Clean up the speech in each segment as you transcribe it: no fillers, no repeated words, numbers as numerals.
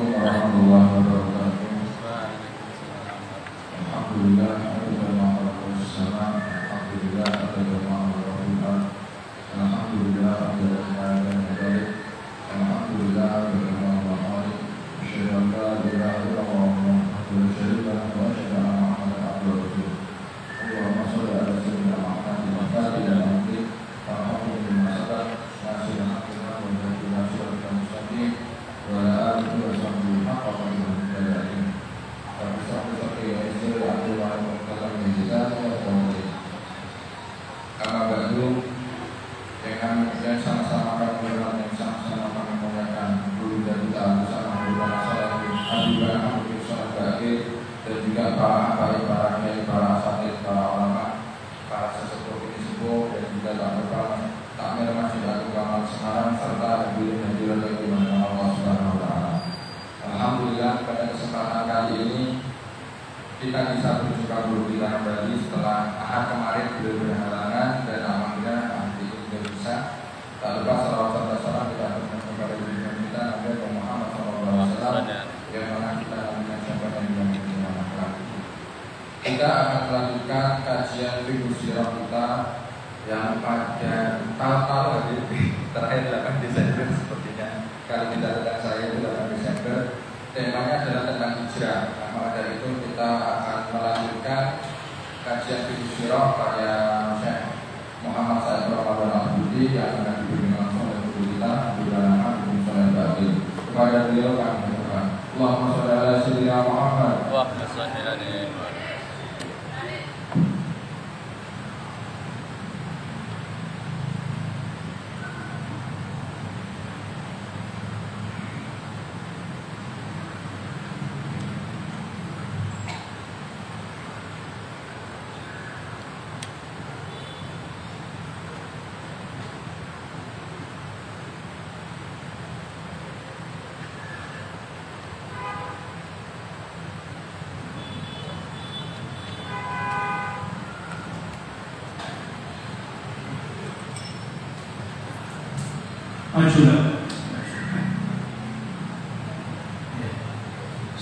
Assalamualaikum warahmatullahi wabarakatuh. Alhamdulillah, alhamdulillah, alhamdulillah, pada kesempatan kali ini kita bisa berjumpa kembali setelah Ahad kemarin beliau berhalangan dan alhamdulillah hari ini tidak bisa. Tak lupa salawat kita berikan kepada junjungan kita Nabi Muhammad SAW yang mana kita dengan siapa yang dimana. Kita akan melanjutkan kajian fiqh sirah kita yang pada tahun terakhir 8 Desember sepertinya. Kalau kita tentang saya itu 8 Desember. Temanya adalah tentang hijrah. Maka dari itu kita akan melanjutkan kajian fiqh sirah karya Syekh Muhammad Said Ramadan Al-Budi yang akan dibimbing langsung oleh guru kita Abdul Rahman bin Shalih Al-Baqi. Kepada beliau kami berdoa. Allahumma shalli ala sayyidina Muhammad. Allahumma shalli alaihi.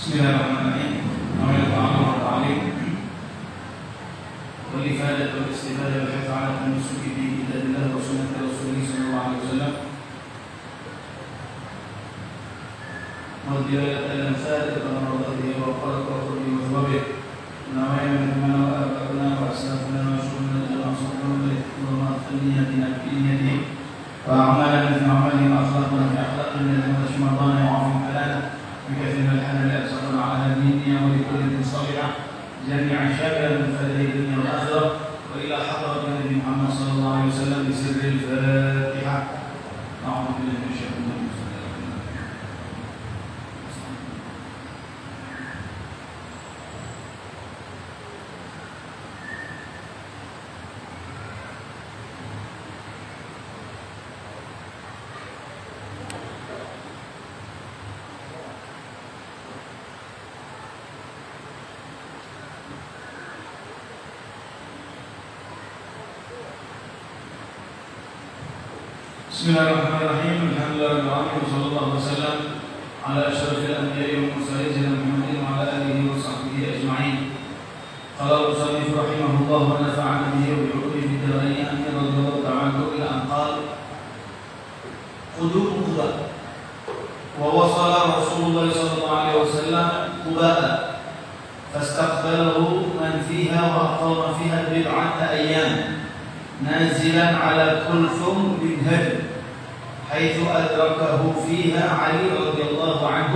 Bismillahirrahmanirrahim. والإفادة والاستفادة والحث على التمسك بكتاب الله وسنة رسوله صلى الله عليه وسلم والدراية الأمثال ومرضاته وقالت وقوله وثوابه ونوعي من وأبقنا وأسلافنا وشكرنا جميع صدقنا ومغفرنيتنا في نيته وأعمالنا في أعمالنا وأخلاقنا في أخلاقنا ونشف مرضانا وعافنا حلالا بكثير من الحلال أبصرنا على هذه النية ولكل صالحة جميعا شاملا من فضل الدنيا والآخرة وإلى حضرة النبي محمد صلى الله عليه وسلم بسر الفاتحة. أعوذ بالله من الشيطان الرجيم. Bismillahirrahmanirrahim. Alhamdulillah wa sallallahu wasallam ala asyrafil anbiya'i wal mursalin sayyidina Muhammadin wa ala alihi wa sahbihi ajma'in. Qala al-musannif rahimahullah wa nafa'ana bihi wa bi'ulumihi fid darain. Amin. Radhiyallahu ta'ala ila an qala qudum Quba wa wasala Rasulullah sallallahu alaihi wasallam Quba fastaqbalahu man fiha wa aqama fiha bid'ata ayyam nazilan ala kulthum bin Hajr حيث أدركه فيها علي رضي الله عنه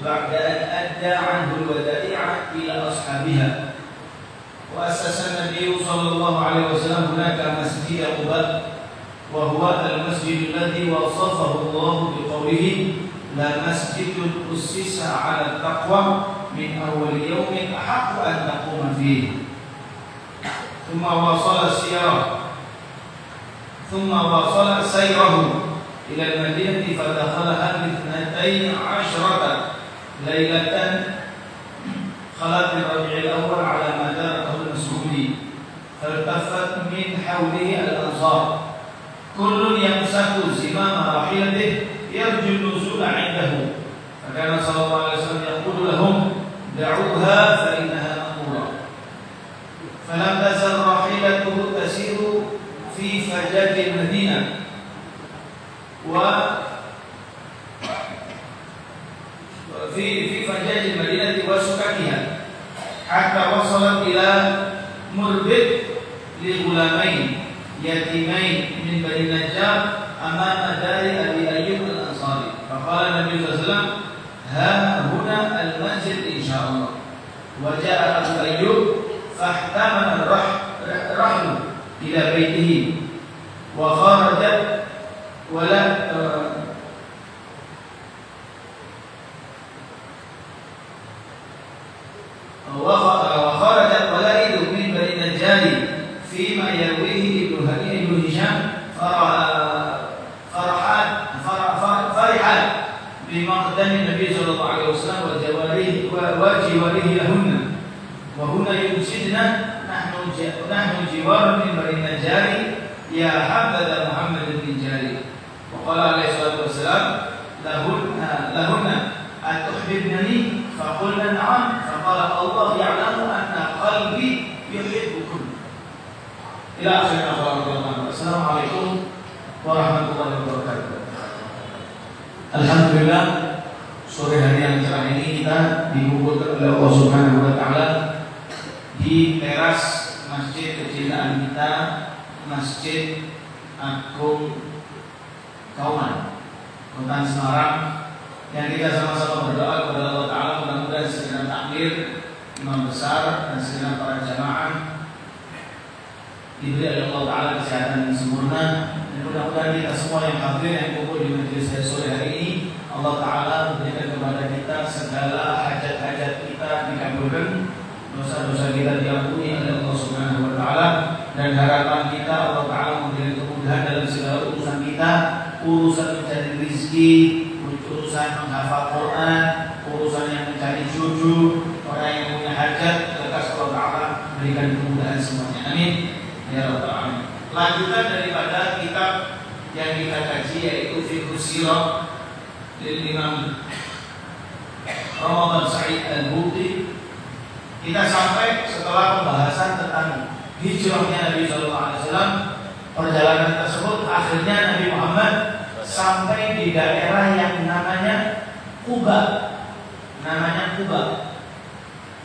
بعد أن أدى عنه الودائع إلى أصحابها. وأسس النبي صلى الله عليه وسلم هناك مسجد قباء وهو المسجد الذي وصفه الله بقوله لمسجد أسس على التقوى من أول يوم أحق أن تقوم فيه. ثم واصل سيره إلى المدينة فدخلها ب12 ليلة خلت الربيع الأول على ما دارته المسعودي فالتفت من حوله الأنصار كل يمسك زمام راحلته يرجو النزول عنده فكان صلى الله عليه وسلم يقول لهم دعوها فإنها مأمورة. فلم تزل راحلته تسير في فجاج المدينة في فجاج المدينة وسككها حتى وصلت إلى مربد لغلامين يتيمين من بني النجار أمام دار أبي أيوب الأنصاري. فقال النبي صلى الله عليه وسلم ها هنا المنزل إن شاء الله. وجاء أبو أيوب فاحتمل الرحل إلى بيته وخرجت وخرجت ولائد من بني النجار فيما يرويه ابن هشام فرحات بمقدم النبي صلى الله عليه وسلم وجواره لهن وهنا ينشدن نحن جوار من بني النجار يا حبذا محمد بن جاري. وقال عليه الصلاة والسلام لهن أتحببنني فقلنا نعم. فقال الله يعلم أن قلبي يحبكم إلى آخر الأخبار. السلام عليكم ورحمة الله وبركاته. Alhamdulillah, sore hari yang cerah ini kita dikumpulkan oleh Allah Subhanahu wa Ta'ala di teras masjid kecintaan kita, Masjid Agung Kauman, Kota Semarang, yang kita sama-sama berdoa kepada Allah Ta'ala mudah-mudahan segera takmir imam besar dan segera para jamaah diberi oleh Allah Ta'ala kesehatan yang sempurna, dan mudah-mudahan kita semua yang hadir yang kumpul di majelis sore hari ini Allah Ta'ala memberikan kepada kita segala hajat-hajat kita dikabulkan, dosa-dosa kita diampuni oleh Allah Subhanahu wa Ta'ala, dan harapan kita Allah Ta'ala memberikan kemudahan dalam segala urusan kita, urusan mencari rezeki, urusan menghafal Quran, urusan yang mencari jodoh, orang yang punya hajat, lekas Allah Ta'ala berikan kemudahan semuanya. Amin ya rabbal alamin. Lanjutan daripada kitab yang kita kaji yaitu Fiqhus Sirah dari Imam Ramadan Sa'id Al-Buti. Kita sampai setelah pembahasan tentang hijrahnya Nabi Sallallahu Alaihi Wasallam, perjalanan tersebut akhirnya Nabi Muhammad sampai di daerah yang namanya Kuba.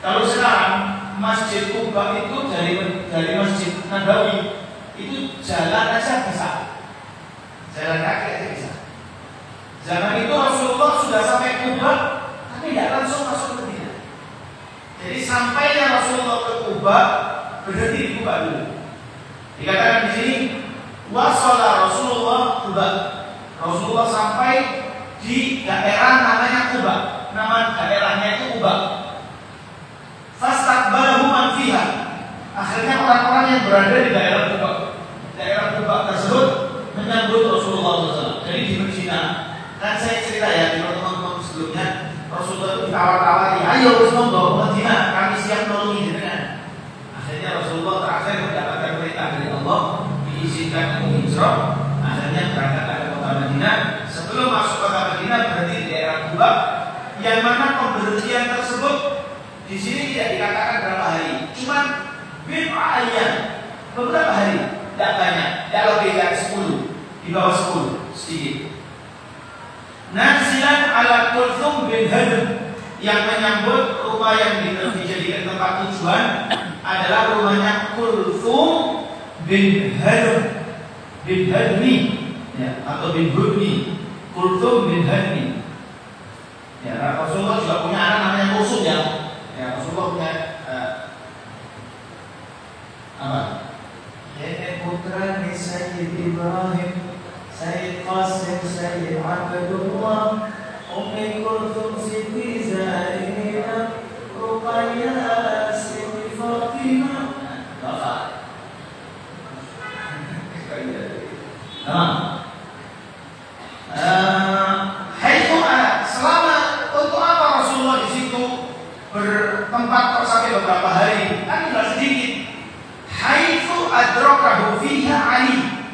Kalau sekarang Masjid Kuba itu dari Masjid Nabawi itu jalan aja bisa, jalan kaki aja bisa. Zaman itu Rasulullah sudah sampai Kuba, tapi tidak langsung masuk ke Madinah. Jadi sampainya Rasulullah ke Kuba, berhenti di Kuba dulu. Dikatakan di sini wasala Rasulullah Kuba. Rasulullah sampai di daerah namanya Kuba. Nama daerahnya itu Kuba. Fastaqbalahu man fiha. Akhirnya orang-orang yang berada di daerah Kuba tersebut menyambut Rasulullah SAW. Jadi di Madinah, kan saya cerita ya di pertemuan sebelumnya, Rasulullah itu ditawar-tawari, ayo semua bawa ke Madinah, kami siap nolongi jenengan. Akhirnya Rasulullah terakhir mendapatkan perintah dari Allah, diizinkan untuk hijrah. Akhirnya berangkat ke kota Madinah. Sebelum masuk kota Madinah berhenti di daerah Kuba, yang mana pemberhentian tersebut di sini tidak dikatakan berapa hari, cuma bid'ah ayam, beberapa hari, tidak banyak, tidak lebih dari 10, di bawah 10 sedikit. Nazilan ala Kulthum bin Hadm, yang menyambut rumah yang dijadikan tempat tujuan adalah rumahnya Kulthum bin Hadm bin Hadmi, ya, atau bin Hudmi. Kulthum bin Hadmi. Ya, Rasulullah juga punya anak namanya Kulthum ya. Ya, Rasulullah punya apa? Putra Sayyid Ibrahim, Sayyid Qasim, Sayyid Abdullah, Ummi Kulthum, Siti Zainab, Ruqayyah, Siti Fatimah. Bapak. Selama untuk apa Rasulullah di situ bertempat sampai beberapa hari? Kan tidak sedikit. Haitsu adrakahu fiha Ali,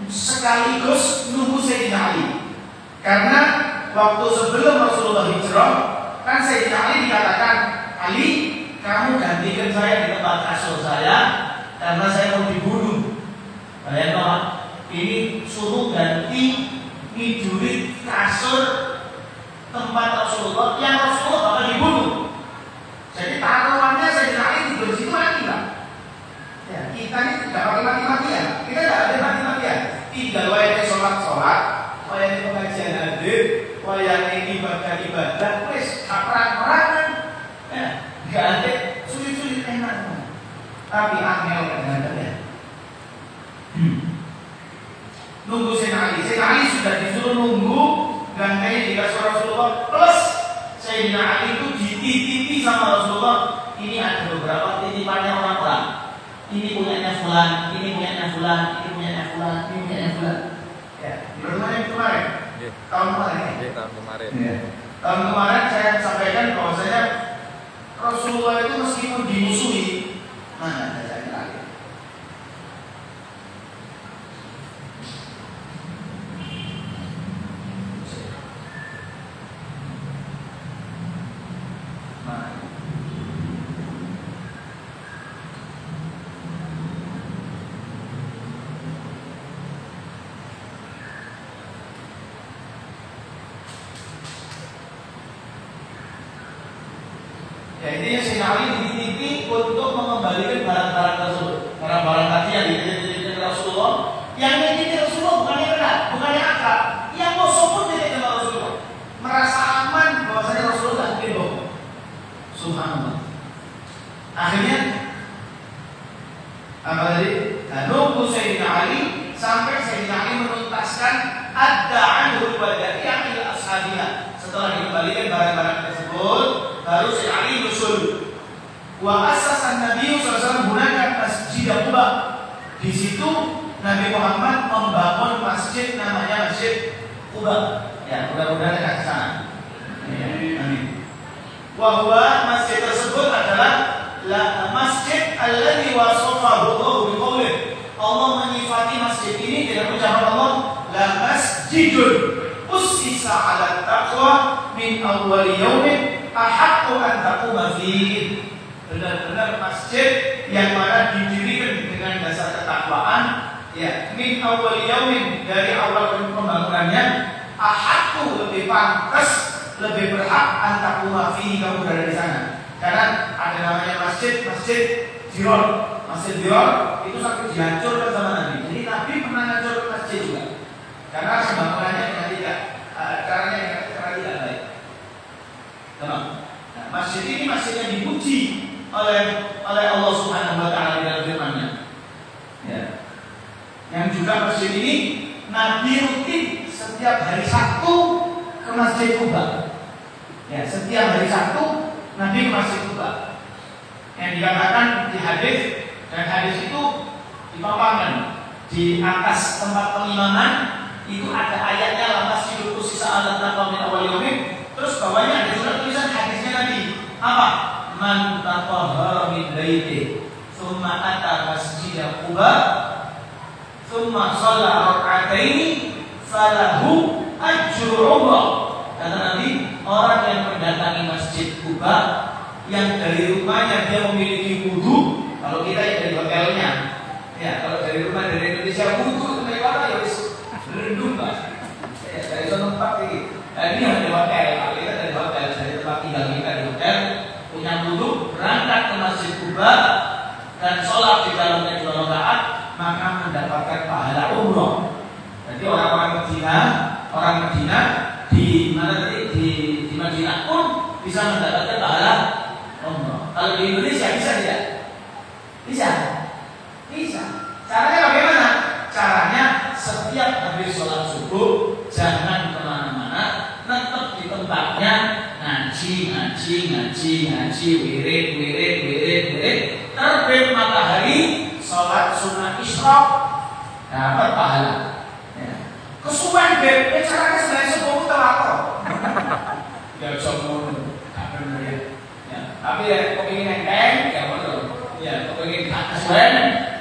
sekaligus nunggu Sayyidina Ali. Karena waktu sebelum Rasulullah hijrah, kan Sayyidina Ali dikatakan, Ali, kamu gantikan saya di tempat kasur saya karena saya mau dibunuh. Bayangkan, ini suruh ganti niduri kasur tempat Rasulullah yang Rasulullah bakal dibunuh. Jadi taruhannya Sayyidina Ali tidur di situ mati lah. Ya, kita ini tidak pakai mati-matian, kita tidak ada mati-matian. Tinggal wayangnya sholat, wayangnya pengajian hadis, wayangnya ibadah, wes perang-perangan. Ya, nggak ada sulit-sulit enak. Tapi angel kadang-kadang ya. Nunggu Sayyidina Ali sudah disuruh nunggu gantengnya di kasur Rasulullah, plus Sayyidina Ali itu dititipi sama Rasulullah. Ini ada beberapa titipannya orang-orang. Ini punyanya fulan, ini punyanya fulan, ini punyanya fulan, ini punyanya fulan. Ya, yang kemarin, tahun kemarin. Ya, tahun kemarin. Ya. Tahun kemarin saya sampaikan bahwasanya Rasulullah itu meskipun dimusuhi, mana ada saya lagi. Ya, intinya Sayyidina Ali dititipi untuk mengembalikan barang-barang tersebut, barang-barang tadi yang dititipkan ke Rasulullah. Yang dititipkan Rasulullah bukannya benar, bukannya akrab, yang musuh pun dititipkan ke Rasulullah, merasa aman bahwasanya Rasulullah tidak mungkin bohong. Subhanallah. Akhirnya apa tadi? Nunggu Sayyidina Ali sampai Sayyidina Ali menuntaskan ad-da'an wal-wada'i ila ashabiha. Setelah dikembalikan barang-barang tersebut, baru Sayyidina Ali nyusul. Wa asasan Nabi SAW menggunakan Masjid Quba. Di situ Nabi Muhammad membangun masjid namanya Masjid Quba. Ya, mudah-mudahan dekat sana. Amin. Wahwa masjid tersebut adalah masjid alladzi wasafahu Allah biqaulih. Allah menyifati masjid ini dengan ucapan Allah, la masjidun ussisa 'ala taqwa min awwal yaumin ahaqqu an taquma fihi. Benar-benar masjid yang mana didirikan dengan dasar ketakwaan, ya, min awwal yaumin, dari awal pembangunannya, ahaqqu, lebih pantas, lebih berhak antakuma fihi, kamu berada di sana. Karena ada namanya masjid Diror. Masjid Diror itu sampai dihancurkan sama Nabi. Jadi Nabi pernah hancurkan masjid juga. Karena pembangunannya caranya tidak baik. Nah, masjid ini masjid yang dipuji oleh Allah Subhanahu wa taala dalam firman-Nya. Ya. Yang juga masjid ini Nabi rutin setiap hari Sabtu ke Masjid Quba. Ya, setiap hari Sabtu Nabi ke Masjid Quba. Yang dikatakan di hadis, dan hadis itu dipaparkan di atas tempat pengimaman itu ada ayatnya, la masjidul ussisa 'ala taqwa min awwal yaumin. Terus bawahnya ada juga tulisan hadisnya Nabi. Apa? Man tatahhara min baitihi tsumma ata Masjid Quba tsumma shalla rak'ataini falahu ajru umrah. Kata Nabi, orang yang mendatangi Masjid Quba yang dari rumahnya dia memiliki wudu. Kalau kita yang dari hotelnya, ya, kalau dari rumah dari Indonesia wudu itu mana ya wis rendung Pak. Ya, dari sana tempat ini. Nah, ini yang di hotel. Kalau kita dari hotel, dari tempat tinggal kita di hotel, punya wudu, berangkat ke Masjid Quba dan sholat di dalamnya 2 rakaat, maka mendapatkan pahala umroh. Jadi orang Madinah di mana tadi di Madinah pun bisa mendapatkan pahala umroh. Kalau di Indonesia bisa tidak? Bisa. Caranya bagaimana? Caranya setiap habis sholat subuh jangan kemana-mana, tetap di tempatnya ngaji, wirid. Terbit matahari, sholat sunnah isyraq, dapat pahala. Kesuwen deh, caranya sebenarnya sebuah telakor. Ya sombong, tak benar ya. Tapi ya, kepingin enteng, ya betul. Ya, kepingin tak kesuwen,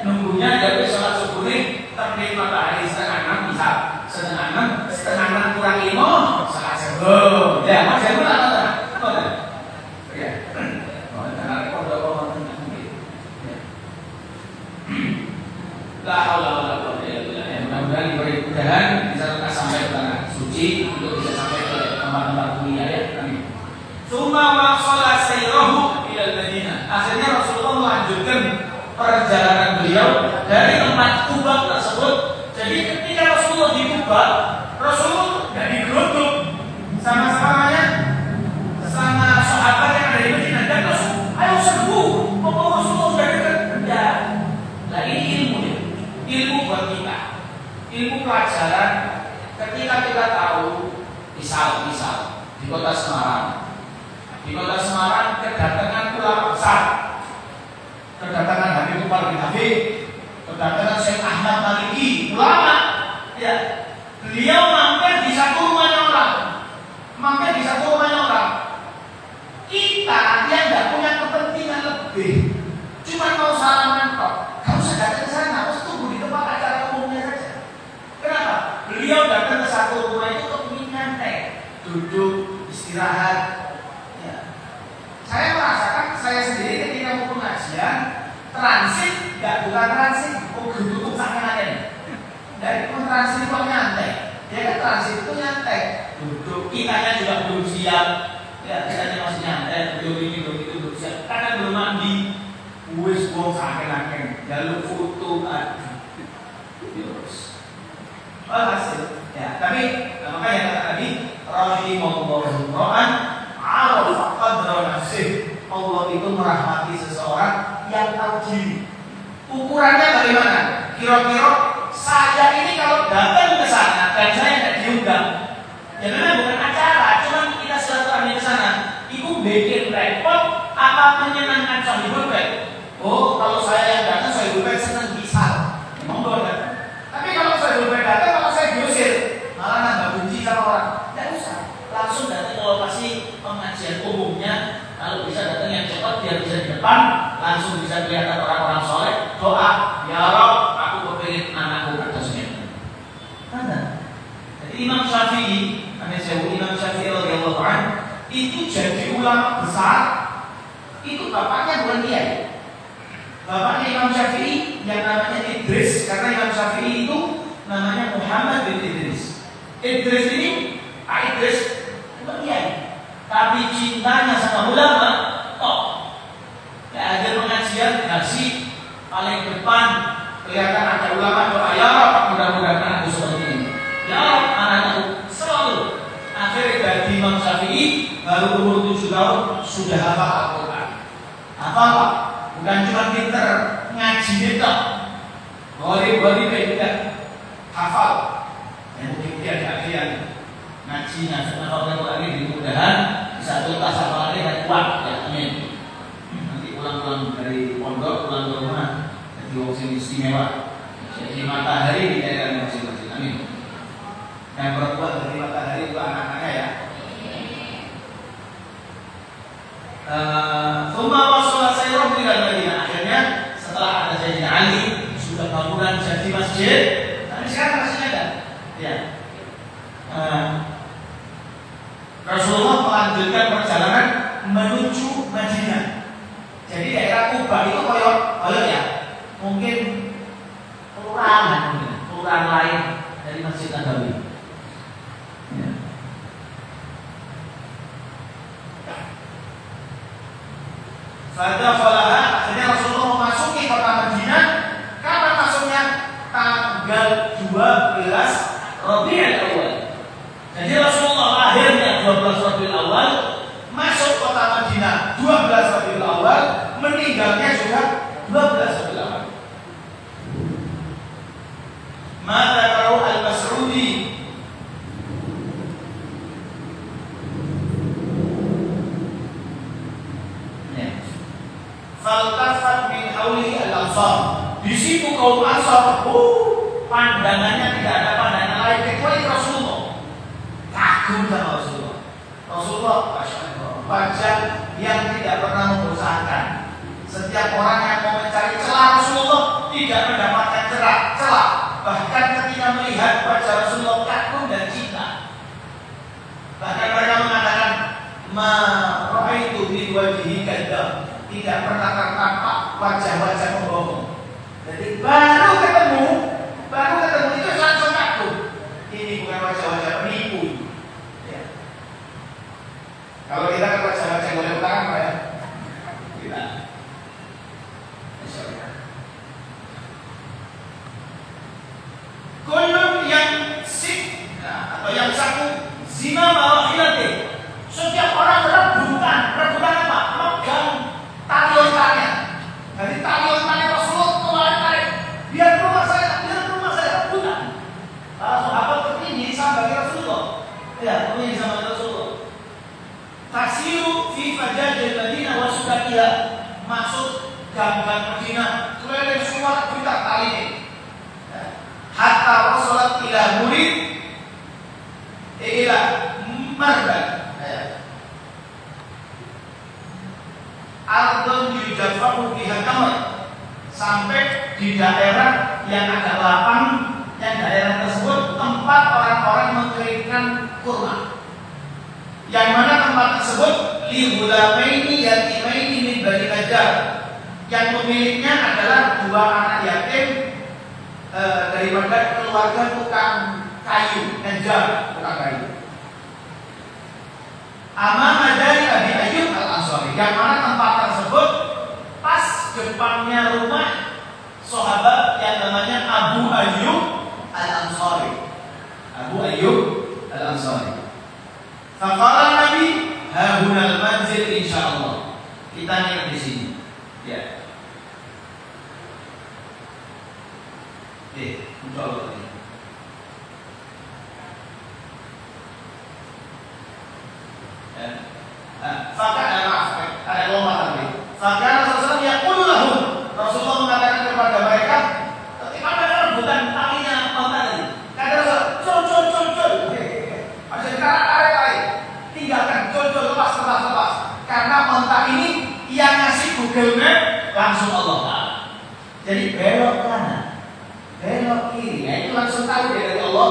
nunggunya dari sholat subuh ini terbit matahari setengah 6 bisa, setengah 6 kurang 5, selesai. Oh, ya, masih mana? Ya. Oh, karena kau dah bawa La haula wala quwwata illa billah. Mudah-mudahan diberi kemudahan bisa kita sampai ke tanah suci untuk bisa sampai ke tempat-tempat mulia ya. Amin. Tsumma wasala sayrahu ila Madinah. Akhirnya Rasulullah melanjutkan perjalanan beliau dari tempat Quba tersebut. Jadi ketika Rasulullah di Quba, Rasulullah tidak digeruduk sama sahabat yang ada di Madinah dan Rasul, ayo serbu, pokoknya Rasulullah sudah dekat. Ya, nah ini ilmu buat kita, ilmu pelajaran. Ketika kita tahu, misal di kota Semarang kedatangan ulama besar, kedatangan Habib Umar bin Habib, kedatangan Syekh Ahmad Maliki, ulama, ya, beliau mampir di satu rumahnya orang. Kita yang nggak punya kepentingan lebih, cuma mau salaman kok, kamu usah datang ke sana, harus tunggu di tempat acara umumnya saja. Kenapa? Beliau datang ke satu rumah itu untuk nyantai, duduk, istirahat. Ya. Saya merasakan saya sendiri ketika mau pengajian transit, bukan transit, tutup sangat dari transit itu nyantai. Ya kan transit itu nyantai, duduk, kitanya juga belum siap. Ya, kitanya masih nyantai, duduk ini, duduk itu, duduk siap. Karena belum mandi, wis wong saking-saking, jalur foto terus. Hasil. Ya, tapi makanya kata tadi, rahimahullahu ra'an, arafa qadra nafsih. Allah itu merahmati seseorang yang tahu diri. Ukurannya bagaimana? Kira-kira saya ini kalau datang ke sana dan saya tidak diundang, ya memang bukan acara, cuma kita silaturahmi ke sana. Itu bikin repot apa menyenangkan sahibul bait? Oh, kalau saya yang datang sahibul bait senang bisa. Monggo datang. Tapi kalau sahibul bait datang, kalau saya diusir, malah nambah benci sama orang. Tidak usah. Langsung datang ke lokasi pengajian umumnya. Kalau bisa datang yang cepat biar bisa di depan, langsung bisa kelihatan orang-orang soleh. Doa, ya Rabb, aku kepingin anakku kata sunnah. Mana? Jadi Imam Syafi'i, Imam Syafi'i radhiyallahu anhu itu jadi ulama besar. Itu bapaknya bukan dia. Bapaknya Imam Syafi'i yang namanya Idris, karena Imam Syafi'i itu namanya Muhammad bin Idris. Idris ini, Idris bukan dia. Tapi cintanya sama ulama, ada pengajian kasih paling depan kelihatan ada ulama doa, ya Rabb, mudah-mudahan anakku seperti ini. Ya Rabb, anakku selalu. Akhirnya dari Imam Syafi'i baru umur 7 tahun sudah hafal Al-Quran. Hafal Pak, bukan cuma pinter ngaji itu, boleh tidak hafal. Yang mungkin dia ada ngaji hafal Al-Quran ini mudah-mudahan bisa tuntas hafalannya dan kuat. Ya, amin. Pulang dari pondok, pulang ke rumah, jadi orang yang istimewa, jadi matahari di daerah masing-masing. Amin. Yang berbuat dari matahari itu anak-anaknya ya. Thumma wasala sayruhu ila Madinah. Akhirnya setelah ada Sayyidina Ali sudah bangunan jadi masjid, tapi sekarang masih ada. Ya. Rasulullah melanjutkan perjalanan menuju Madinah. Jadi daerah Quba itu koyok ya, mungkin kelurahan lain dari Masjid Nabawi. Ya. Fadakhalah, akhirnya Rasulullah memasuki kota Madinah. Kapan masuknya? Tanggal 12 Rabiul Awal. Jadi Rasulullah lahirnya 12 Rabiul Awal, masuk kota Madinah 12 Rabiul Awal, meninggalnya juga 12 Rabiul Awal. Mata tahu Al-Mas'udi. Faltafat min haulihi al-ansar. Di situ kaum Ansar, pandangannya tidak ada pandangan lain kecuali Rasulullah. Kagum sama Rasulullah. Rasulullah, wajah yang tidak pernah membosankan. Setiap orang yang mau mencari celah Rasulullah tidak mendapatkan celah. Bahkan ketika melihat wajah Rasulullah kagum dan cinta. Bahkan ma ra'aitu min wajhi kadzab. Tidak pernah tertampak wajah-wajah pembohong. Jadi baru ketemu itu langsung ngaku. Ini bukan wajah-wajah penipu. Ya. Kalau kita kan wajah-wajah boleh utang Pak ya? Kita. Insyaallah. Kulun yang sik atau yang saku zina mawahilati. Setiap orang rebutan apa? Megang tali-talian. Jadi tali-talian Rasulullah tarik. Biar rumah saya rebutan. Para sahabat tertinggi sampai Rasulullah. Ya, ini sama Rasulullah. Tasiru fi fajajil Madinah wa sudakiha. Masuk gang-gang Madinah, keliling semua kita tali ini. Hatta wasalat ila murid ila mardan. Ardun yujafahu biha tamar. Sampai di daerah yang agak lapang, yang daerah tersebut tempat orang-orang mengeringkan kurma. Yang mana tempat tersebut li ghulamaini yatimaini min Bani Najjar. Yang pemiliknya adalah dua anak yatim daripada keluarga tukang kayu, Najjar, tukang kayu. Amama dari Abi Ayyub Al-Ansari, yang mana tempat tersebut pas depannya rumah sahabat yang namanya Abu Ayyub Al-Ansari. Abu Ayyub Al-Ansari. Faqala Nabi, hahunal manzil insyaallah. Kita nginep di sini. Ya. Insyaallah. Ada lomba tadi. Fakana Rasulullah yaqulu lahum. Rasulullah mengatakan kepada mereka, ketika mereka rebutan talinya onta tadi. Kata Rasul, col. Ada tarik. Tinggalkan, col, lepas. Karena onta ini yang ngasih Google Map langsung Allah Ta'ala. Jadi belok kanan, belok kiri. Ya itu langsung tahu dari Allah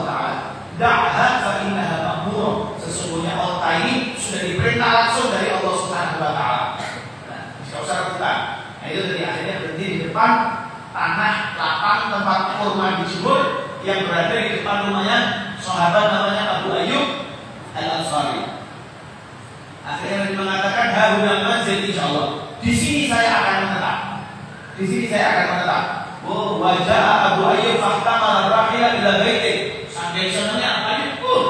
Ta'ala. Da'ha fa innaha ma'murah. Sesungguhnya onta ini sudah diperintah langsung dari Allah Subhanahu wa Ta'ala. Nah, tidak usah rebutan. Nah, itu tadi akhirnya berhenti di depan tanah lapang tempat kurma dijemur yang berada di depan rumahnya sahabat namanya Abu Ayyub Al-Ansari. Akhirnya dia mengatakan hahunal manzil insyaallah. Di sini saya akan menetap. Wajah Abu Ayyub fahtamala rahila ila baiti. Sampai senangnya Abu Ayyub,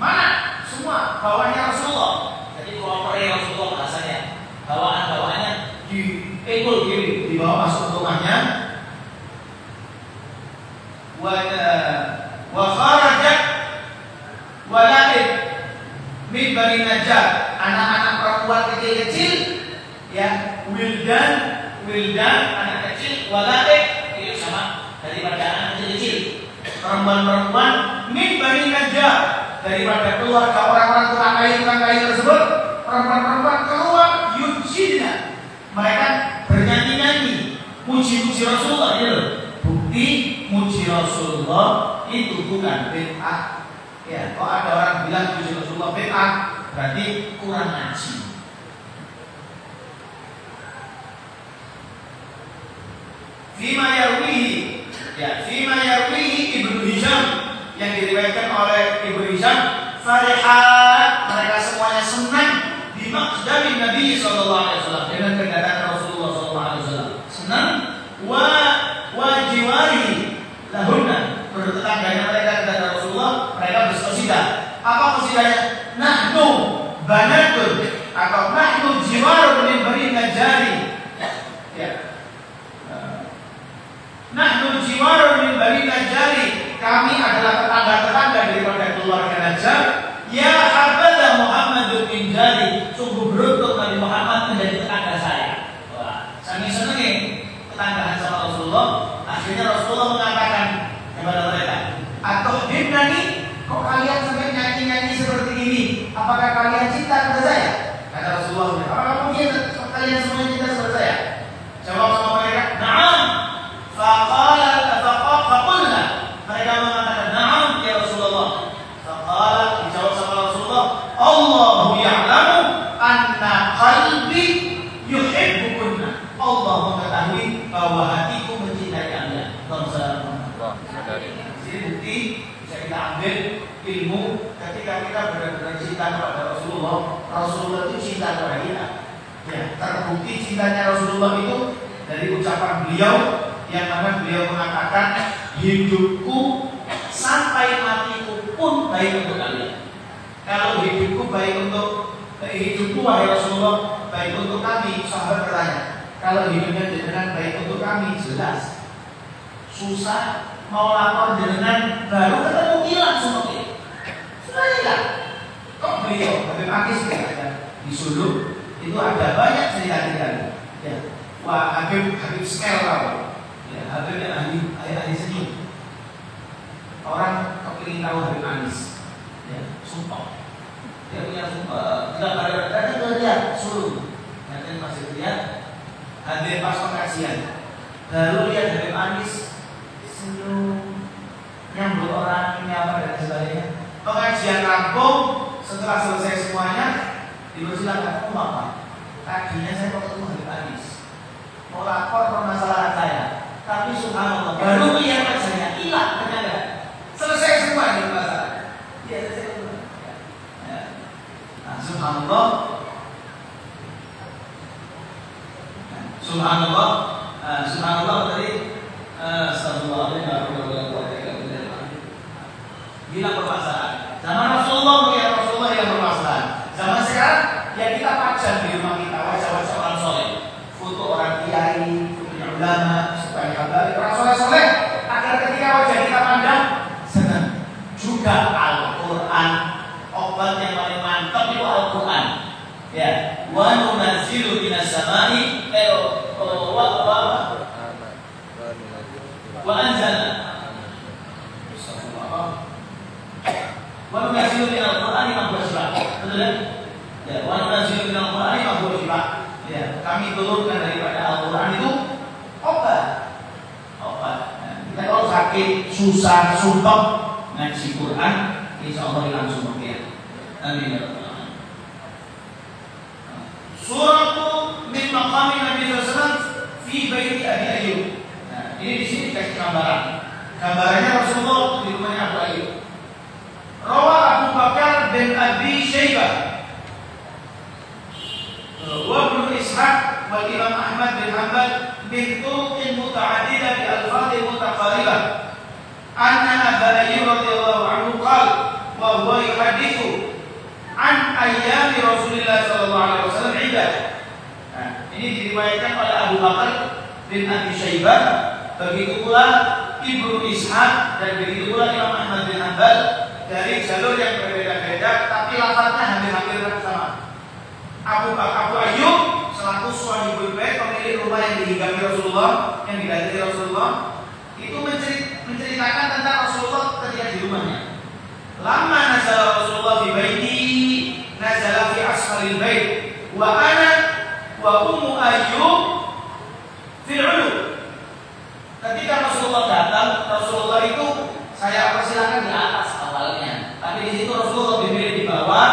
mana? Semua bawahnya Rasulullah. Jadi kopernya Rasulullah bahasanya. Bawaannya dipikul kiri, dibawa masuk ke rumahnya. Wa kharajat walaid min Bani Najjar. Anak-anak perempuan kecil-kecil, ya, wildan, anak kecil, walaid itu sama daripada anak kecil-kecil. Perempuan-perempuan min Bani Najjar, daripada keluarga orang-orang tukang kayu tersebut, perempuan-perempuan keluar yujidna, mereka bernyanyi-nyanyi, muji-muji Rasulullah. Itu bukti muji Rasulullah itu bukan bid'ah. Ya, kalau ada orang bilang muji Rasulullah bid'ah, berarti kurang ngaji. Fima yarwihi Ibnu Hisham, yang diriwayatkan oleh Ibnu Hisham, farihat, mereka semuanya senang di maqdamin Nabi sallallahu alaihi wasallam, dengan kedatangan Rasulullah sallallahu alaihi wasallam. Senang wa jiwari lahunna, bertetangganya mereka kepada Rasulullah, mereka berqasidah. Apa qasidahnya? Nahnu banatun atau nahnu jiwarun min Bani Najjar. Ya. Nahnu jiwarun min Bani Najjar, kami adalah tetangga-tetangga daripada keluarga Najjar. Ya habada Muhammadun min jari, sungguh beruntung Nabi Muhammad menjadi tetangga saya. Wah, saking senangnya tetanggaan sama Rasulullah. Akhirnya Rasulullah mengatakan kepada mereka, atau himnani, kok kalian sampai nyanyi-nyanyi seperti ini? Apakah kalian cinta kepada saya? Kata Rasulullah, apakah mungkin kalian semuanya cinta kepada saya? Jawab sama mereka, na'am. Faqulna, mereka mengatakan na'am ya Rasulullah. Faqala, dijawab sama Rasulullah, Allahu ya'lam ilmu ketika kita benar-benar cinta kepada Rasulullah. Rasulullah itu cinta kepada kita. Ya, terbukti cintanya Rasulullah itu dari ucapan beliau yang mana beliau mengatakan, hidupku sampai matiku pun baik untuk kalian. Kalau hidupku baik untuk hidupku wahai Rasulullah baik untuk kami, sahabat bertanya, kalau hidupnya jenengan baik untuk kami, jelas susah mau lapor jenengan baru ketemu hilang semua ini. Sudah hilang. Kok beliau Habib Aqis disuluk itu ada banyak cerita-cerita. Ya. Wah, Habib Skel tahu. Ya, Habib yang ahli seni. Orang kepingin tahu Habib Aqis. Ya, sumpah. Dia punya sumpah. Tidak ada lihat suruh. Nanti masih lihat. Habib pas pengajian. Baru lihat Habib Aqis senyum, nyambut orang ini apa dan sebagainya. Pengajian rampung, setelah selesai semuanya, dipersilakan mau apa? Tadinya saya mau ketemu Habib Aqis, mau lapor permasalahan saya, tapi subhanallah baru lihat wajahnya hilang ternyata. Selesai semua di masalah. Iya selesai semua. Ya. Nah, subhanallah, subhanallah, subhanallah tadi. Bilang bermasalah. Zaman Rasulullah ya Rasulullah yang bermasalah. Zaman sekarang ya kita pajang di rumah kita wajah-wajah orang soleh, foto orang kiai, foto ulama, supaya kabar orang soleh-soleh agar ketika wajah kita pandang senang. Juga Al-Quran, obat yang paling mantap itu Al-Quran. Ya, wa nunazzilu minas samai wa anzalna wa nunazzilu minal Qur'ani ma huwa shifaa. Betul kan? Ya, wa nunazzilu minal Qur'ani ma huwa shifaa. Ya, kami turunkan daripada Al-Qur'an itu obat. Obat. Kita kalau sakit, susah, sumpah ngaji Quran, insyaallah hilang semua ya. Amin ya rabbal alamin. Suratu min maqami Nabi sallallahu alaihi wasallam fi baiti Abi Ayyub. Ini di sini dikasih gambaran. Gambarannya Rasulullah di rumahnya Abu Ayyub. Rawa Abu Bakar bin Abi Syaibah, wa Ibnu Ishaq wal Imam Ahmad bin Hanbal bin turuqin muta'addidah bi alfadhin mutaqaribah. Anna Abu Ayyub radhiyallahu anhu qala wa huwa yuhadditsu an ayyami Rasulillah sallallahu alaihi wasallam ibadah. Nah, ini diriwayatkan oleh Abu Bakar bin Abi Syaibah, begitu pula Ibnu Ishaq dan begitu pula Imam Ahmad bin Hanbal dari jalur yang berbeda-beda, tapi lafaznya hampir-hampir sama. Abu Ayyub selaku Shahibul Bait, pemilik rumah yang dihinggapi Rasulullah, yang didatangi Rasulullah, itu menceritakan tentang Rasulullah ketika di rumahnya. Lama nazala Rasulullah fi baiti, nazala fi asfalil bait, wa ana wa ummu Ayyub fil 'ulu. Ketika Rasulullah datang, Rasulullah itu saya persilakan di atas awalnya, tapi di situ Rasulullah berdiri di bawah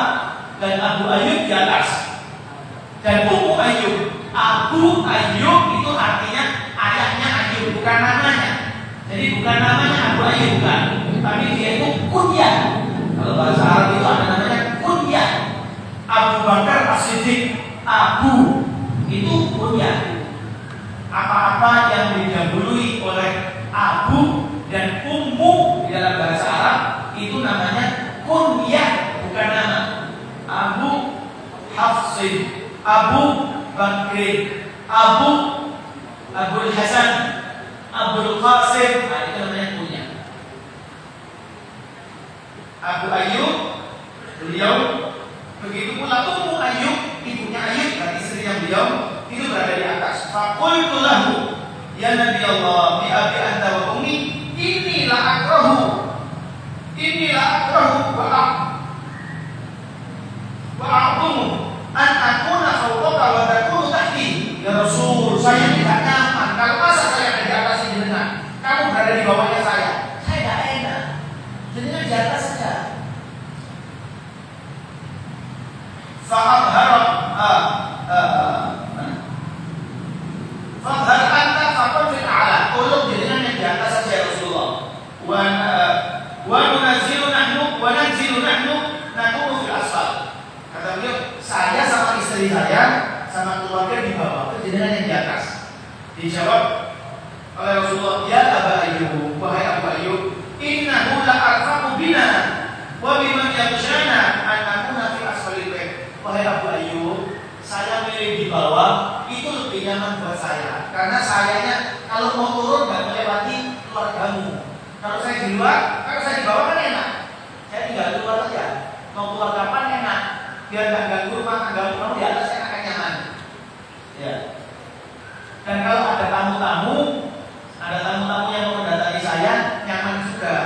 dan Abu Ayyub di atas. Dan Ummu Ayyub, Abu Ayyub itu artinya ayahnya Ayyub, bukan namanya. Jadi bukan namanya Abu Ayyub, bukan, tapi dia itu kunyah. Kalau bahasa Arab itu ada namanya kunyah. Abu Bakar As-Siddiq, Abu itu kunyah. Apa-apa yang didahului oleh Abu dan Ummu di dalam bahasa Arab itu namanya kunyah, bukan nama. Abu Hafsin, Abu Bakri, Abul Hasan, Abul Qasim, nah itu namanya kunyah. Abu Ayyub, beliau, begitu pula Ummu Ayyub, ibunya Ayyub dan istrinya beliau itu berada di atas. Faqultu lahu, ya Nabi Allah, bi abi anta wa ummi, inni la akrahu wa a'udhu an akuna fawqaka wa takunu tahti. Ya Rasul, saya tidak nyaman kalau masa saya ada di atas jenengan, kamu berada di bawahnya saya tidak enak. Jenengan di atas saja. Fa'adhara Fadhar anta faqul fil a'la. Tolong jenengan yang di atas saja ya Rasulullah. Wa nunazzilu nahnu wa istri saya sama keluarga di bawah, jenengan yang di atas. Dijawab oleh Rasulullah, ya Aba Ayyub, wahai Abu Ayyub, innahu la arfaqu bina wa biman yakhshana an nakuna fi asfalil bait. Wahai Abu Ayyub, saya milih di bawah itu lebih nyaman buat saya, karena sayanya kalau mau turun nggak melewati keluargamu. Kalau saya di luar, kalau saya di bawah kan enak, saya tinggal di luar aja. Mau keluar kapan enak, biar nggak ganggu rumah, ganggu kamu di atas, saya akan nyaman. Ya. Dan kalau ada tamu-tamu yang mau mendatangi saya, nyaman juga.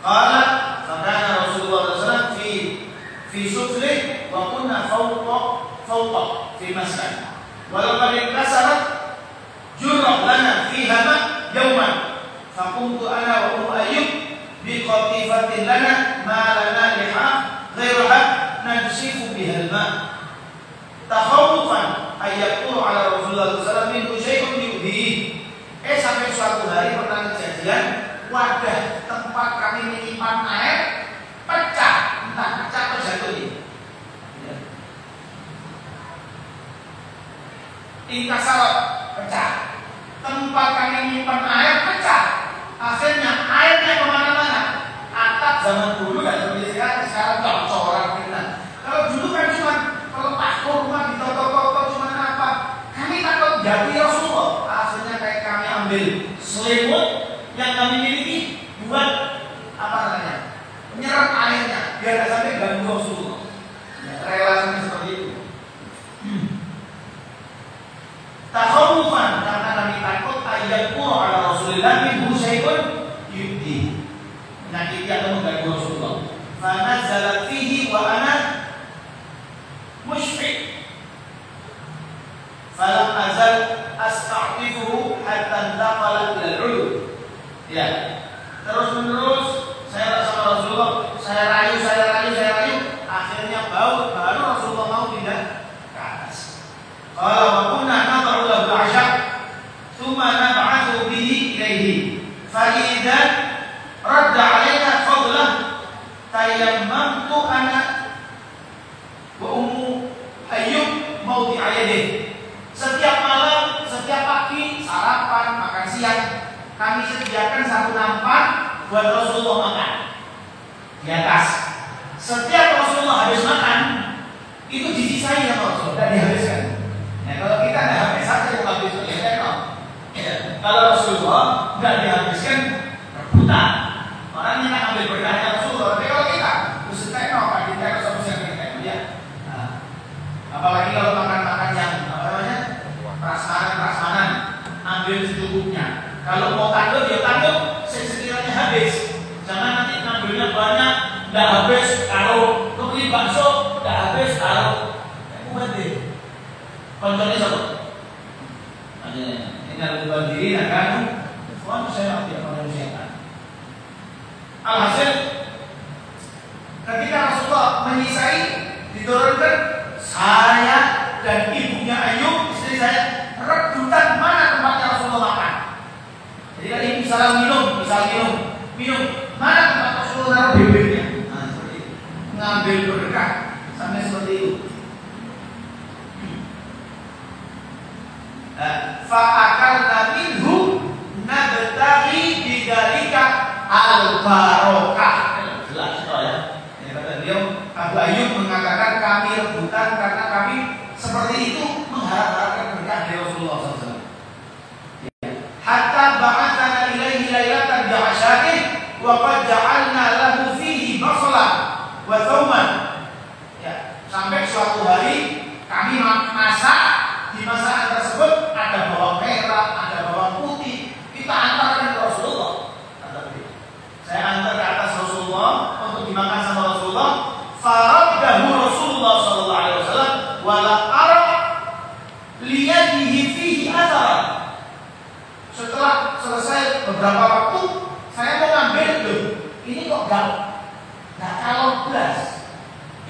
Qala fadana Rasulullah SAW fi sufli wa kunna fawqa fi maskan. Walau qad kasarat jurrah lana fiha ma yawman. Faqumtu ana wa Ummu Ayyub bi qatifatin lana ma lana liha ghairaha nansifu biha al-ma. Takhawufan ayyaqulu ala Rasulullah SAW min syai'un yu'dhi. Sampai suatu hari pernah kejadian wadah tempat kami menyimpan air pecah, entah pecah atau jatuh ini. Inkasarat, pecah. Tempat kami menyimpan air pecah. Akhirnya airnya kemana-mana. Atap zaman dulu nggak seperti sekarang cocoran kita. Kalau dulu kan cuma kalau takut rumah ditotok-totok cuma apa? Kami takut jadi Rasulullah. Akhirnya kayak kami ambil selimut yang kami miliki buat apa namanya? Menyerap airnya biar tidak sampai ganggu Rasulullah. Ya, relasinya seperti itu. Takhawufan karena kami takut ayatku ala Rasulullah minhu syai'un yubdi. Menyakiti atau mengganggu Rasulullah. Fanazalat fihi wa ana musyfiq. Falam azal asta'tifuhu hatta intaqala ila al-'ulu. Ya. Terus menerus saya sama Rasulullah, saya rayu. Akhirnya baru Rasulullah mau pindah ke atas. Qala wa kunna nad'u lahu al-'ashab thumma nab'athu bihi ilayhi. Fa idza radda 'alaina fadlah tayammamtu ana wa Ummu Ayyub mawdi'a yadihi. Setiap malam, setiap pagi, sarapan, makan siang, kami sediakan satu nampan buat Rasulullah makan di atas. Setiap Rasulullah habis makan, itu disisai sama Rasulullah dan dihabiskan. Nah, kalau kita nggak habis saja, mau habis ya. Kalau Rasulullah nggak dihabiskan, rebutan. Orang yang ambil berkahnya Rasulullah. Tapi kalau kita, terus kita pagi kita sama siang kita ya. Nah, apalagi kalau makan yang apa namanya? Prasmanan, ambil secukupnya. Kalau mau kandung, ya kandung sekiranya habis. Jangan nanti ngambilnya banyak, nggak habis. Kalau beli bakso, nggak habis. Kalau berarti kontrolnya siapa? Ini harus berdiri, kan? Semua saya tidak manusiakan. Alhasil, ketika Rasulullah menyisai, diturunkan saya dan ibunya Ayyub, istri saya, rebutan mana tempatnya Rasulullah makan. Jadi kan ini misal minum, mana tempat Rasulullah naruh bibirnya. Nah, seperti itu. Ngambil berkah sampai seperti itu. Fa'akalna minhu nabtaghi bidzalika al-barokah. Jelas ya. Ya kata beliau, Abu Ayyub mengatakan kami rebutan karena kami seperti itu mengharap-harapkan berkah dari Rasulullah SAW. Hatta ba'atsana ilaihi lailatan bi'ashatin wa qad ja'alna lahu fihi basalan wa thawman. Ya, sampai suatu hari kami masak, di masakan tersebut ada bawang merah, ada bawang putih, kita antarkan ke Rasulullah. Saya antar ke atas Rasulullah untuk dimakan sama Rasulullah. Faraddahu Rasulullah sallallahu alaihi wasallam wala ara liyadihi fihi athar. Setelah selesai beberapa waktu, saya mau ngambil loh. Ini kok nggak kalau belas,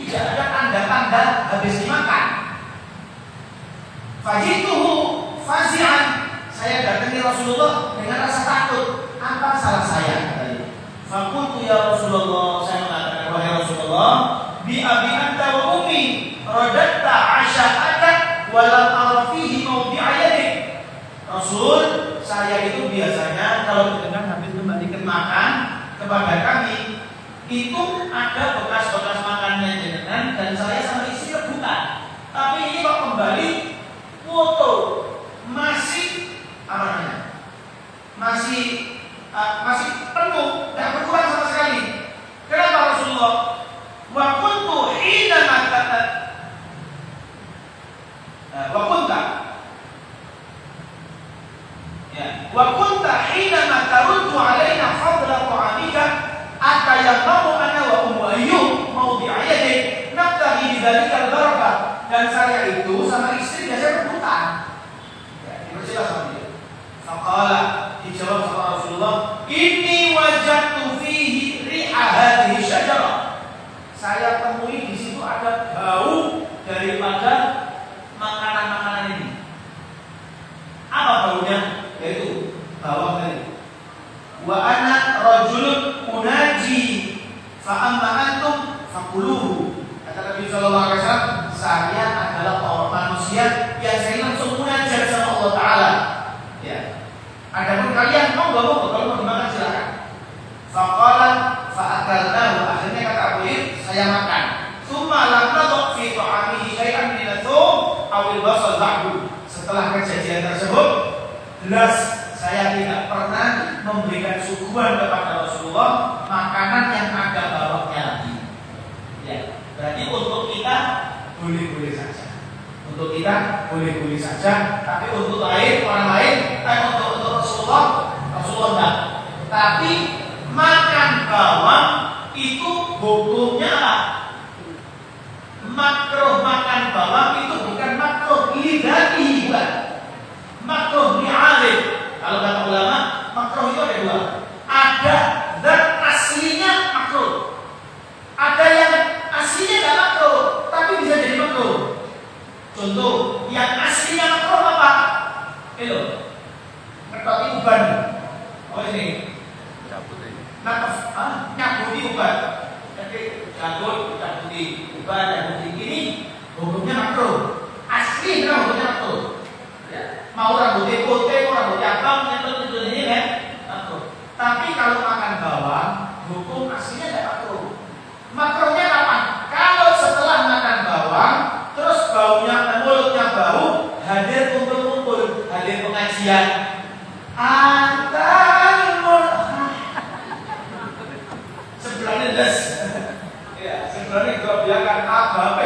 tidak ada tanda-tanda habis dimakan. Fajituhu fazi'an. Saya datangi Rasulullah dengan rasa takut. Apa salah saya? Fakultu ya Rasulullah, saya mengatakan wahai Rasulullah, bi abi anta wa ummi radatta ada bekas-bekas makannya jenengan dan saya sama istri rebutan. Tapi ini kok kembali foto masih apa namanya? Masih penuh, tidak berkurang sama sekali. Kenapa Rasulullah? Wa kuntu hina matatat wa kunta ya wa kunta hina mataruddu alaina fadla ta'amika atayammamu ana wa ummu ayyub mawdi'a yadik nabtaghi bidzalika al-barakah. Dan saya itu sama istri biasa rebutan. Ya, diperjelas sama dia. Faqala, dijawab sama Rasulullah, inni wajadtu fihi riha hadhihi syajarah. Saya temui di situ ada bau daripada makanan-makanan ini. Apa baunya? Yaitu bawang tadi. Wa ana rajulun unaji fa amma antum faquluhu. Kata Nabi sallallahu alaihi wasallam, saya adalah orang manusia yang saya langsung munajat sama Allah Taala. Ya. Adapun kalian mau kalau mau dimakan silakan. Faqala fa'akalnahu, akhirnya kata Abu Hurairah, saya makan. Tsumma lam nadq fi ta'amihi syai'an min ath-thum aw al-basal ba'du. Setelah kejadian tersebut, jelas saya tidak pernah memberikan suguhan kepada Rasulullah makanan yang ada bawangnya lagi. Ya, berarti untuk kita boleh-boleh saja. Untuk kita boleh-boleh saja, tapi untuk orang lain, untuk Rasulullah enggak. Tapi makan bawang itu hukumnya apa? Makruh makan bawang itu bukan makruh lidati, bukan. Makruh li'alif. Kalau kata ulama, makruh itu ada dua. Ada zat aslinya makruh. Ada yang aslinya tidak makruh, tapi bisa jadi makruh. Contoh, yang aslinya makruh apa? Itu ngetoti uban. Oh ini nyabuti uban. Jadi nyabuti uban, nyabuti ini hukumnya makruh. Asli memang hukumnya makruh. Ya. Mau rambutnya putih, mau rambutnya abang, nyabuti itu ini kan makruh. Tapi kalau makan bawang, hukum aslinya tidak makruh. Makruhnya kapan? Kalau setelah makan bawang, terus baunya, mulutnya bau, hadir kumpul-kumpul, hadir pengajian. Sebelahnya des, ya sebelahnya gerobiakan apa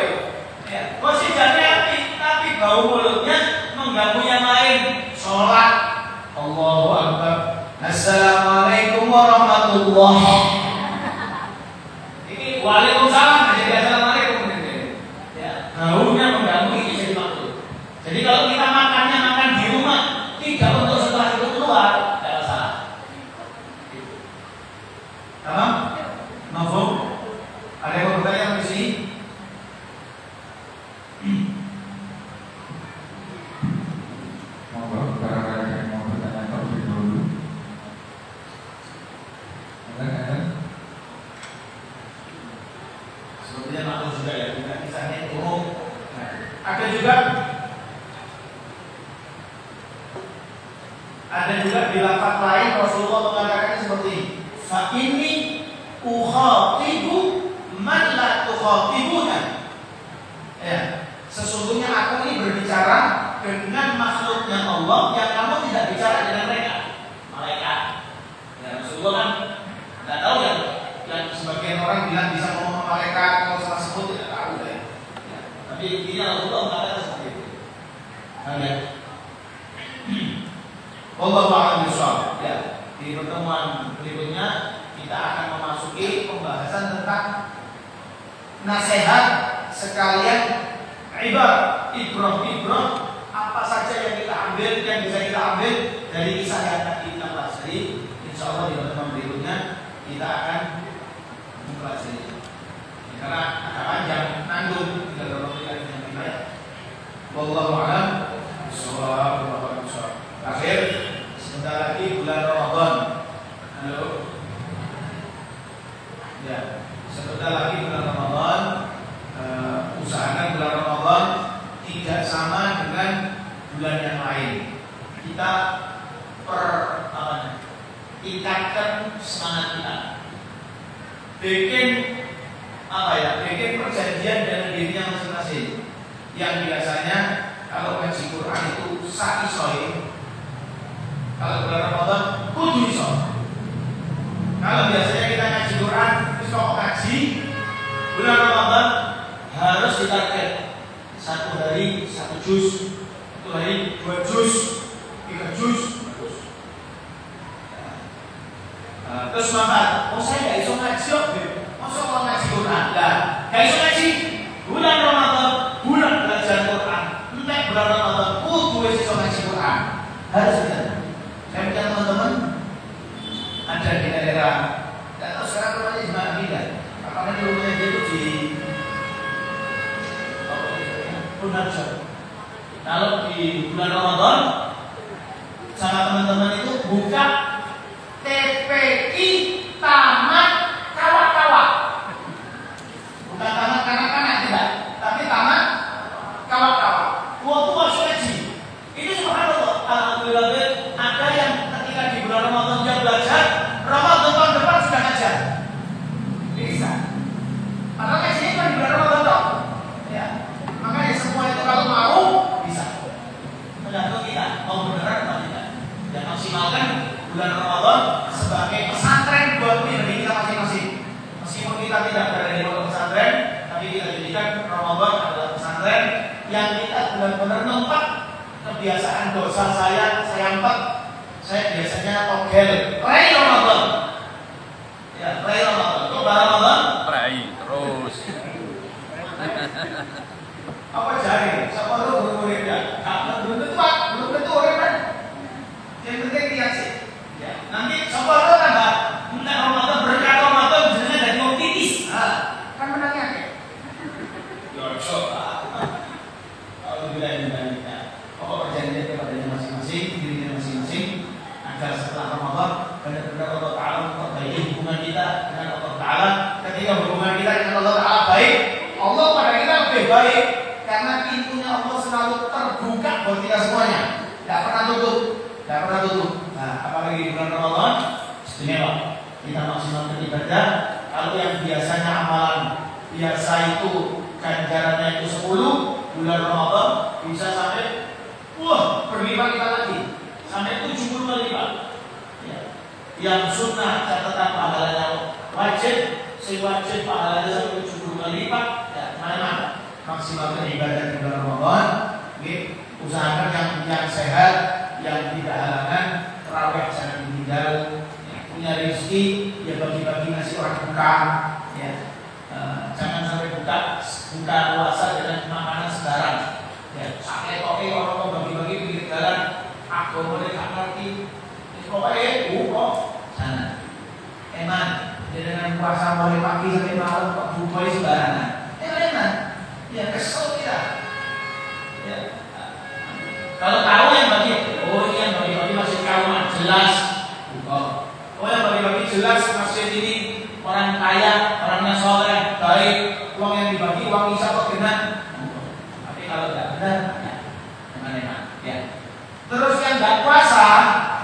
ya. Posisinya tapi bau mulutnya mengganggu yang lain. Sholat, Allahu Akbar, Assalamualaikum warahmatullahi. Ini waalaikumsalam, jadi assalamualaikum. Ya, baunya mengganggu ini jadi makruh. Jadi kalau kita makannya makan di rumah, tidak untuk setelah itu keluar, tidak masalah. Paham? Mafhum? Ada yang mau bertanya di sini? Monggo, barangkali yang mau bertanya terlebih dahulu. Ada? Sepertinya makruh juga ya, bukan kisahnya umum. Ada juga di lafaz lain Rasulullah mengatakan seperti ini. Fa inni ukhatibu man la tukhatibuna. Ya, sesungguhnya aku ini berbicara dengan makhluknya Allah yang kamu tidak bicara dengan mereka, malaikat. Ya, Rasulullah kan tidak tahu yang sebagian orang bilang bisa ngomong sama malaikat, kalau sama semut tidak tahu ya. Tapi intinya Rasulullah mengatakan seperti itu. Ya. Wallahu a'lam bishawab. Ya, di pertemuan berikutnya kita akan memasuki pembahasan tentang nasihat sekalian ibrah apa saja yang kita ambil, yang bisa kita ambil dari kisah yang tadi kita pelajari. Insyaallah di pertemuan berikutnya kita akan mempelajari. Karena agak panjang, nanggung tinggal beberapa kali yang kita ya. Wallahu a'lam bishawab. Akhir, sebentar lagi bulan Ramadan. Halo. Ya, sebentar lagi bulan Ramadan. Usahakan bulan Ramadan tidak sama dengan bulan yang lain. Kita tingkatkan semangat kita. Bikin perjanjian dengan dirinya masing-masing. Yang biasanya kalau ngaji Quran itu saisoi. Kalau bulan Ramadan kudu iso. Kalau biasanya kita ngaji Quran, terus kalau ngaji bulan Ramadan harus ditarget 1 hari 1 juz, 1 hari 2 juz, 3 juz. Terus maka, oh saya nggak iso ngaji kok, masa kalau ngaji Quran? Lah, nggak iso ngaji. Bulan Ramadan, bulan belajar Quran. Entah bulan Ramadan, kudu iso ngaji Quran. Harus kita. Saya punya teman-teman ada di daerah, nggak tahu sekarang rumahnya di mana tidak. Apakah di rumahnya dia itu di Punarjo. Kalau di bulan Ramadan sama teman-teman itu buka TPI Taman Kawak-Kawak. Bukan taman kanak-kanak tidak, tapi taman kawak-kawak. Waktu masuk haji. Ini subhanallah, alhamdulillah ada yang ketika di bulan Ramadan dia belajar, Ramadan tahun depan sudah ngajar. Bisa. Padahal ngajinya cuma di bulan Ramadan dong. Ya. Makanya semua itu kalau mau bisa. Tergantung kita mau beneran atau tidak. Dan maksimalkan bulan Ramadan sebagai pesantren buat pribadi kita masing-masing. Meskipun kita tidak berada di pondok pesantren, tapi kita jadikan Ramadan adalah pesantren yang kita benar-benar nempat kebiasaan dosa saya empat. Saya biasanya togel rai Ramadan. Ya, rai Ramadan. Untuk Ramadan Rai terus. apa jari? Siapa lu bermurid ya? Belum tentu Pak, belum tentu orang kan. Yang penting dia sih. Ya, nanti siapa lu kan Pak? Entah Ramadan berkat Ramadan misalnya dari mau titis. Kan menangnya kan? Ya, coba. Kalau bila ini apa perjanjian kepadanya masing-masing, dirinya masing-masing, agar setelah Ramadan benar-benar Allah Taala memperbaiki hubungan kita dengan Allah Taala. Ketika hubungan kita dengan Allah Taala baik, Allah pada kita lebih baik. Karena pintunya Allah selalu terbuka buat kita semuanya, tidak pernah tutup, tidak pernah tutup. Nah, apalagi di bulan Ramadan, istimewa. Kita maksimalkan ibadah. Kalau yang biasanya amalan biasa itu ganjarannya itu 10, bulan Ramadan bisa sampai berlipat kita lagi, sampai 70 kali lipat. Ya. Yang sunnah catatan pahalanya wajib, wajib pahalanya sampai 70 kali lipat. Ya, mana-mana. Maksimalkan ibadah di bulan Ramadan, usahakan yang sehat, yang tidak halangan, terawih jangan ditinggal, ya, punya rezeki, ya bagi-bagi nasi orang buka, ya, jangan sampai buka puasa dengan makanan sekarang, ya, sakit toke orang mau bagi-bagi pinggir jalan, aku boleh tak ngerti, pokoknya buka sana, eman, dengan puasa mulai pagi sampai malam kok buka sembarangan, eman. Ya kesel kita. Ya. Kalau tahu yang bagi, oh ini yang bagi-bagi masjid Kauman jelas. Oh yang bagi-bagi jelas masjid ini orang kaya, orangnya soleh, baik. Uang yang dibagi uang isa kok benar. Tapi kalau tidak benar, ya eman-eman. Ya. Terus yang tidak puasa,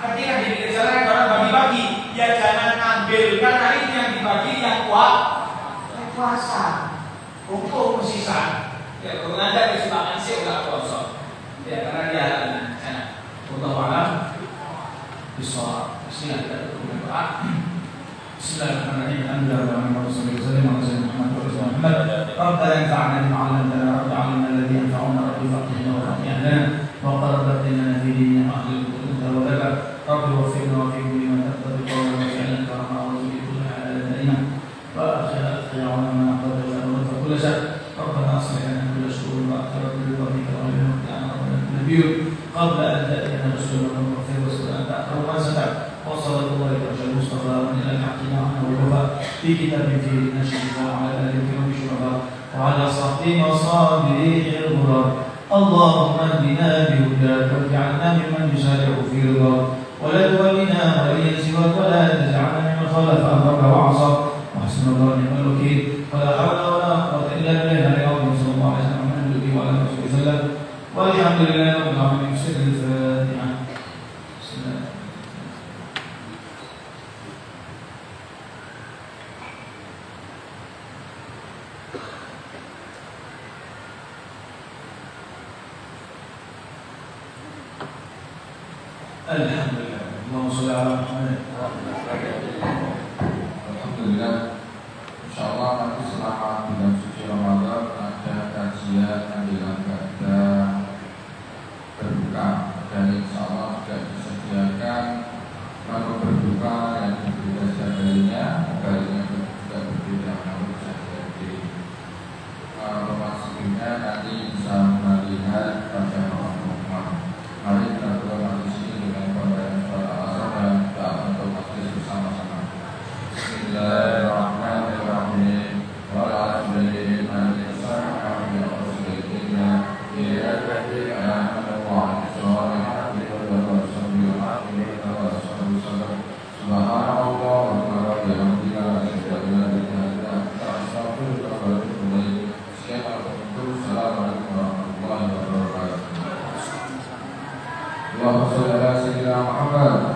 ketika di pinggir jalan orang bagi-bagi, ya jangan ambil karena itu yang dibagi yang puasa. Hukum sisa, ya kalau ada kesimpangan sih udah kosong, ya karena dia sana. Allah alam, bisa Bismillah kita tutup doa. Bismillahirrahmanirrahim. Alhamdulillah wa sallallahu alaihi wasallam. Rabbana anfa'na bima 'allamtana wa 'allimna alladhi yanfa'una wa faqihna wa faqihna wa qarrib lana fi dinina wa ahli al-qulub wa laka rabbi waffiqna wa fi kulli ma taqaddam wa fi'lan karama wa zikri ala daima wa akhirat khiyarana كل شيء ربنا اصلح لنا كل شؤون واخرت برضاك وعلمك ان ربنا النبي قبل ان تاتينا رسولنا المغفر رسول ان تاخر ما سبق وصلى الله على المصطفى الى الحق معنا والوفاء في كتاب فيه النشر وعلى اله الكرام الشرفاء وعلى صحبه وصحبه الغرار اللهم اهدنا بهداك واجعلنا ممن يسارع في رضاك ولا تولنا وليا سواك ولا تجعلنا ممن خالف امرك وعصاك وحسن الله ونعم الوكيل ولا حول ولا قوة إلا بالله العظيم صلى الله عليه وسلم وعلى آله وسلم والحمد لله رب العالمين. بسم الفاتحة. بسم الله. Alhamdulillah. Allahumma shalli ala Muhammad. Alhamdulillah. Insyaallah nanti selama bulan suci Ramadan ada kajian ambilan pada berbuka, dan insyaallah juga disediakan menu berbuka yang berbeda setiap harinya, harinya juga berbeda namun bisa dihadiri. Rumah sebelumnya nanti bisa melihat pada rumah. Mari kita berdoa di sini dengan pembacaan surat Al-Asr dan doa untuk majelis bersama-sama. Bismillahirrahmanirrahim. Allahumma shalli ala sayyidina Muhammad.